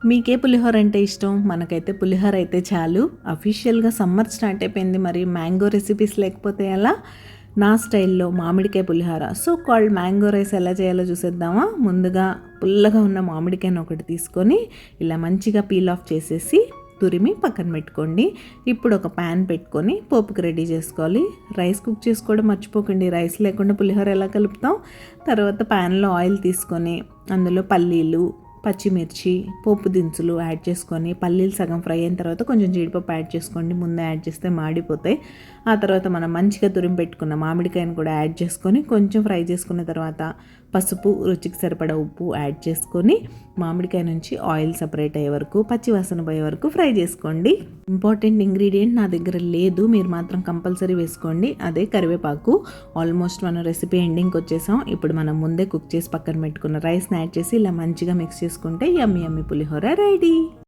మీకే పులిహోర అంటే ఇష్టం? మనకైతే పులిహోర అయితే చాలు. అఫీషియల్‌గా సమ్మర్ స్టార్ట్ అయిపోయింది. మరి మ్యాంగో రెసిపీస్ లేకపోతే ఎలా? నా స్టైల్‌లో మామిడికాయ పులిహోర, సో కాల్డ్ మ్యాంగో రైస్ ఎలా చేయాలో చూసేద్దామా? ముందుగా పుల్లగా ఉన్న మామిడికాయను ఒకటి తీసుకొని ఇలా మంచిగా పీల్ ఆఫ్ చేసేసి తురిమి పక్కన పెట్టుకోండి. ఇప్పుడు ఒక ప్యాన్ పెట్టుకొని పోపుకి రెడీ చేసుకోవాలి. రైస్ కుక్ చేసుకోవడం మర్చిపోకండి. రైస్ లేకుండా పులిహోర ఎలా కలుపుతాం? తర్వాత ప్యాన్లో ఆయిల్ తీసుకొని అందులో పల్లీలు, పచ్చిమిర్చి, పోపు దినుసులు యాడ్ చేసుకొని పల్లీలు సగం ఫ్రై అయిన తర్వాత కొంచెం జీడిపప్పు యాడ్ చేసుకోండి. ముందే యాడ్ చేస్తే మాడిపోతాయి. ఆ తర్వాత మనం మంచిగా తురిమి పెట్టుకున్న మామిడికాయను కూడా యాడ్ చేసుకొని కొంచెం ఫ్రై చేసుకున్న తర్వాత పసుపు, రుచికి సరిపడా ఉప్పు యాడ్ చేసుకొని మామిడికాయ నుంచి ఆయిల్ సపరేట్ అయ్యే వరకు, పచ్చి వాసన పోయే వరకు ఫ్రై చేసుకోండి. ఇంపార్టెంట్ ఇంగ్రీడియంట్ నా దగ్గర లేదు, మీరు మాత్రం కంపల్సరీ వేసుకోండి. అదే కరివేపాకు. ఆల్మోస్ట్ మనం రెసిపీ ఎండింగ్కి వచ్చేసాం. ఇప్పుడు మనం ముందే కుక్ చేసి పక్కన పెట్టుకున్న రైస్ని యాడ్ చేసి ఇలా మంచిగా మిక్స్ చేసుకుంటే యమ్మీ యమ్మీ పులిహోర రెడీ.